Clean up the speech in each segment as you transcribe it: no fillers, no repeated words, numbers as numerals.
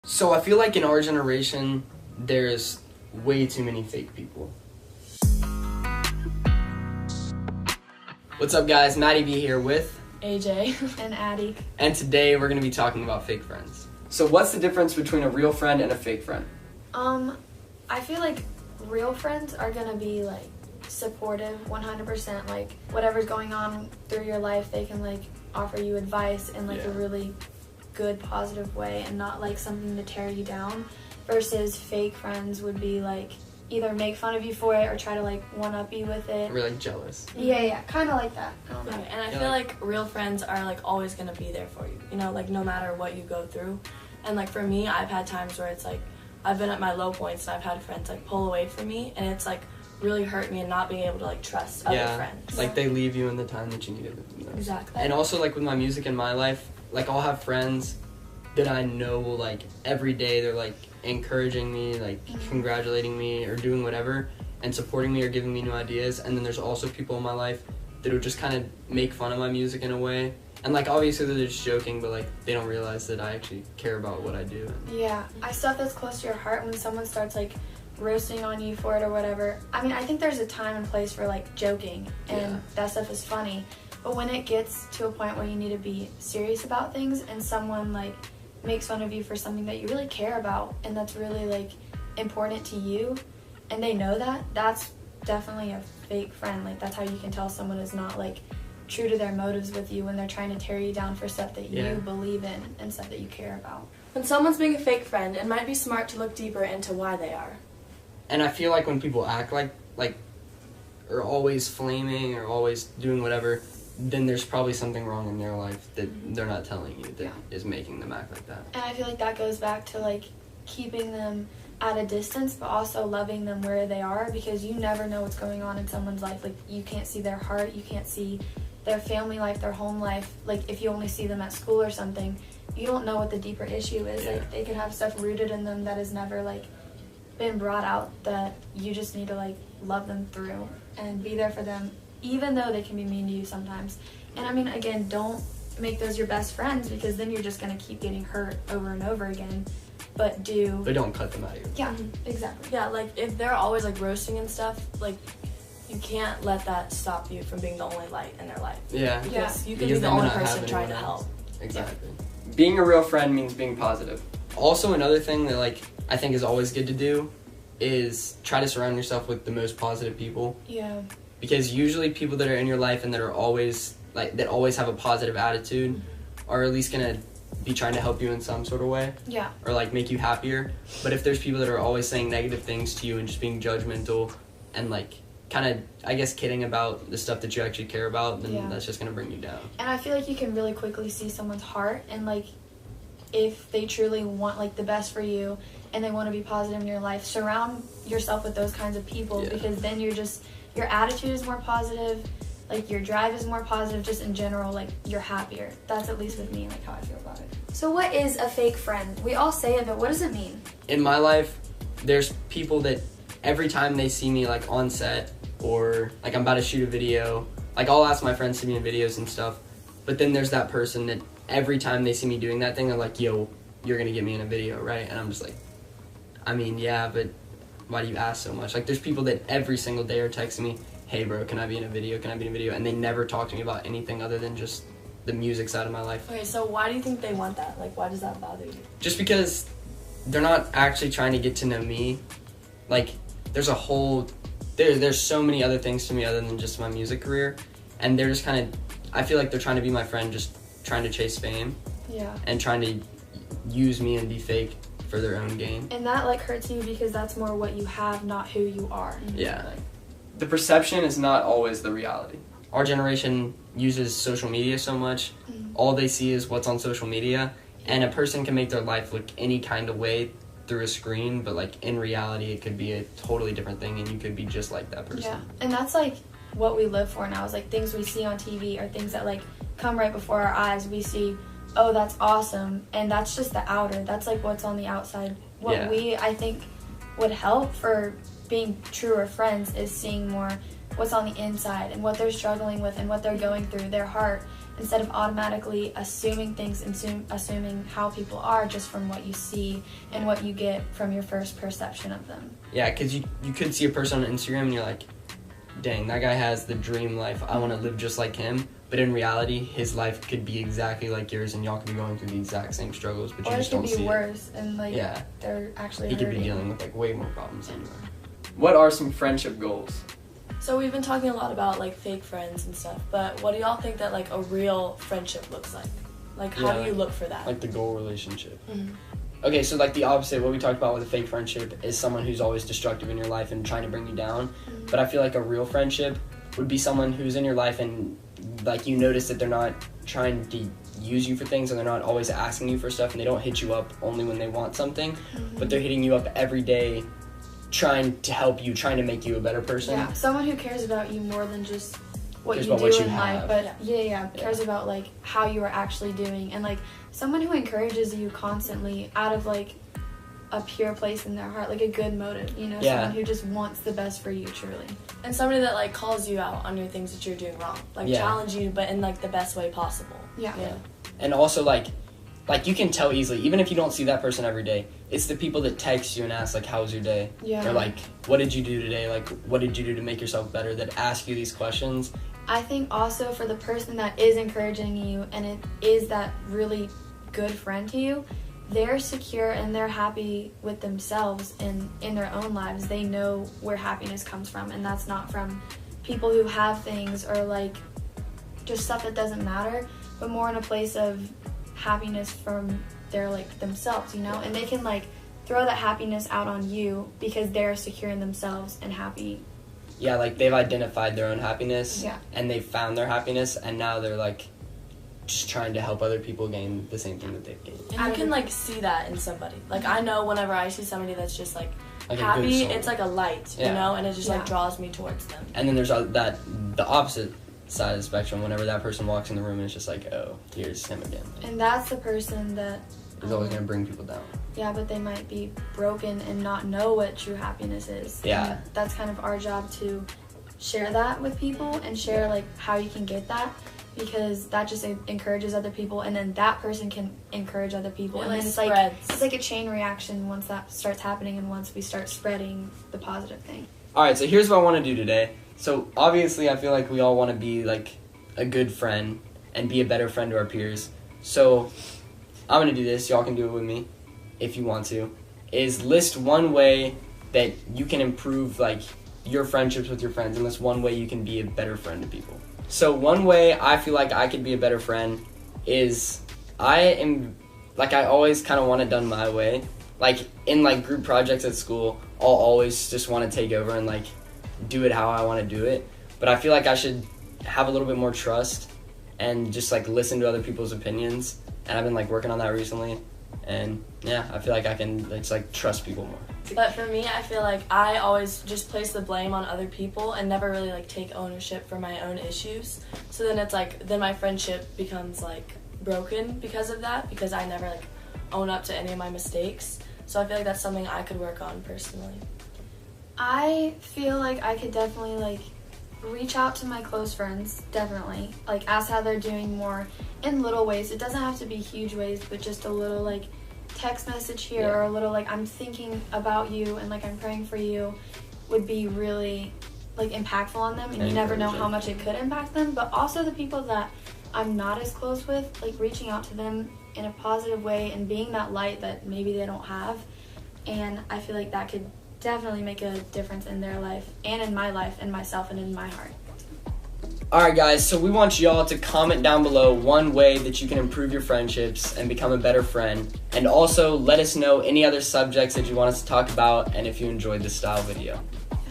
So I feel like in our generation, there's way too many fake people. What's up, guys? MattyB here with AJ and Addie. And today we're going to be talking about fake friends. So what's the difference between a real friend and a fake friend? I feel like real friends are gonna be like supportive 100%, like whatever's going on through your life they can like offer you advice in like a really good positive way and not like something to tear you down, versus fake friends would be like either make fun of you for it or try to like one up you with it. We're like jealous. Yeah, kind of like that. Right, and I feel like real friends are like always gonna be there for you, you know, like no matter what you go through. And like for me, I've had times where it's like I've been at my low points and I've had friends like pull away from me, and it's like really hurt me and not being able to like trust other friends. Like they leave you in the time that you needed them the most. Exactly. And also like with my music in my life, like I'll have friends that I know will like every day they're like encouraging me, like congratulating me or doing whatever and supporting me or giving me new ideas. And then there's also people in my life that will just kind of make fun of my music in a way. And like obviously they're just joking, but like they don't realize that I actually care about what I do. Yeah, stuff that's close to your heart, when someone starts like roasting on you for it or whatever. I mean, I think there's a time and place for like joking and that stuff is funny. But when it gets to a point where you need to be serious about things and someone like makes fun of you for something that you really care about and that's really like important to you, and they know that, that's definitely a fake friend. Like that's how you can tell someone is not like true to their motives with you when they're trying to tear you down for stuff that you believe in and stuff that you care about. When someone's being a fake friend, it might be smart to look deeper into why they are. And I feel like when people act like are always flaming or always doing whatever, then there's probably something wrong in their life that they're not telling you that is making them act like that. And I feel like that goes back to like keeping them at a distance but also loving them where they are, because you never know what's going on in someone's life. Like you can't see their heart, you can't see their family life, their home life. Like if you only see them at school or something, you don't know what the deeper issue is. Like they could have stuff rooted in them that has never like been brought out, that you just need to like love them through and be there for them even though they can be mean to you sometimes. And I mean, again, don't make those your best friends, because then you're just going to keep getting hurt over and over again. But don't cut them out of your life. Yeah, exactly. Yeah, like if they're always like roasting and stuff, like you can't let that stop you from being the only light in their life. Yeah. Because you can be the only person trying to help. Exactly. Yeah. Being a real friend means being positive. Also, another thing that like I think is always good to do is try to surround yourself with the most positive people. Yeah. Because usually people that are in your life and that are always like that always have a positive attitude are at least gonna be trying to help you in some sort of way. Yeah. Or like make you happier. But if there's people that are always saying negative things to you and just being judgmental and like kind of, I guess, kidding about the stuff that you actually care about, then that's just going to bring you down. And I feel like you can really quickly see someone's heart, and like if they truly want like the best for you and they want to be positive in your life, surround yourself with those kinds of people, because then your attitude is more positive, like your drive is more positive, just in general, like you're happier. That's at least with me, like how I feel about it. So what is a fake friend? We all say it, but what does it mean? In my life, there's people that every time they see me like on set or like I'm about to shoot a video, like I'll ask my friends to be in videos and stuff, but then there's that person that every time they see me doing that thing, they're like, yo, you're gonna get me in a video, right? And I'm just like, I mean, yeah, but why do you ask so much? Like there's people that every single day are texting me, hey bro, can I be in a video, can I be in a video? And they never talk to me about anything other than just the music side of my life. Okay, so why do you think they want that? Like why does that bother you? Just because they're not actually trying to get to know me. Like there's a whole, there's so many other things to me other than just my music career, and they're just kind of, I feel like they're trying to be my friend, just trying to chase fame. Yeah. And trying to use me and be fake for their own gain. And that like hurts you because that's more what you have, not who you are. Yeah. The perception is not always the reality. Our generation uses social media so much. All they see is what's on social media, and a person can make their life look any kind of way through a screen, but like in reality it could be a totally different thing and you could be just like that person. Yeah. And that's like what we live for now, is like things we see on TV or things that like come right before our eyes. We see, oh, that's awesome, and that's just the outer. That's like what's on the outside. What I think would help for being truer friends is seeing more what's on the inside and what they're struggling with and what they're going through, their heart, instead of automatically assuming things and assuming how people are just from what you see and what you get from your first perception of them. Yeah, because you could see a person on Instagram and you're like, dang, that guy has the dream life. I want to live just like him. But in reality, his life could be exactly like yours, and y'all could be going through the exact same struggles, but you just don't see it. Or it could be worse, and like they're actually He could hurting. be dealing with like way more problems than you are. What are some friendship goals? So we've been talking a lot about like fake friends and stuff, but what do y'all think that like a real friendship looks like? Like how do you look for that? Like the goal relationship. Mm-hmm. Okay, so like the opposite, what we talked about with a fake friendship is someone who's always destructive in your life and trying to bring you down. Mm-hmm. But I feel like a real friendship would be someone who's in your life and like you notice that they're not trying to use you for things and they're not always asking you for stuff and they don't hit you up only when they want something, but they're hitting you up every day trying to help you, trying to make you a better person. Yeah, someone who cares about you more than just what Cares you about do what you in life, have. but cares about like how you are actually doing, and like someone who encourages you constantly out of like a pure place in their heart, like a good motive, you know, someone who just wants the best for you truly. And somebody that like calls you out on your things that you're doing wrong, like challenge you, but in like the best way possible. Yeah. And also like you can tell easily, even if you don't see that person every day, it's the people that text you and ask like, how was your day? Yeah. Or like, what did you do today? Like, what did you do to make yourself better? That ask you these questions. I think also for the person that is encouraging you and it is that really good friend to you, they're secure and they're happy with themselves and in their own lives. They know where happiness comes from, and that's not from people who have things or like just stuff that doesn't matter, but more in a place of happiness from their like themselves, you know, and they can like throw that happiness out on you because they're secure in themselves and happy. Yeah, like they've identified their own happiness and they've found their happiness, and now they're like just trying to help other people gain the same thing that they've gained. And you can like see that in somebody. Like I know whenever I see somebody that's just like a happy, good soul. it's like a light, you know, and it just like draws me towards them. And then there's the opposite side of the spectrum, whenever that person walks in the room and it's just like, oh, here's him again. And that's the person that is always going to bring people down. Yeah, but they might be broken and not know what true happiness is. Yeah. And that's kind of our job to share that with people and share like how you can get that, because that just encourages other people, and then that person can encourage other people, and then it's like a chain reaction once that starts happening and once we start spreading the positive thing. Alright, so here's what I want to do today. So obviously I feel like we all want to be like a good friend and be a better friend to our peers. So I'm going to do this, y'all can do it with me if you want to, is list one way that you can improve like your friendships with your friends, and list one way you can be a better friend to people. So one way I feel like I could be a better friend is I always kind of want it done my way. Like in like group projects at school, I'll always just want to take over and like do it how I want to do it. But I feel like I should have a little bit more trust and just like listen to other people's opinions. And I've been like working on that recently. And yeah, I feel like I can just like trust people more. But for me, I feel like I always just place the blame on other people and never really like take ownership for my own issues. So then it's like, then my friendship becomes like broken because of that, because I never like own up to any of my mistakes. So I feel like that's something I could work on personally. I feel like I could definitely like reach out to my close friends, definitely. Like ask how they're doing more in little ways. It doesn't have to be huge ways, but just a little like text message here or a little like I'm thinking about you and like I'm praying for you would be really like impactful on them, and you never know how much it could impact them. But also the people that I'm not as close with, like reaching out to them in a positive way and being that light that maybe they don't have. And I feel like that could definitely make a difference in their life and in my life and myself and in my heart. Alright guys, so we want y'all to comment down below one way that you can improve your friendships and become a better friend. And also let us know any other subjects that you want us to talk about and if you enjoyed this style video.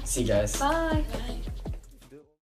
See you guys. Bye. Bye.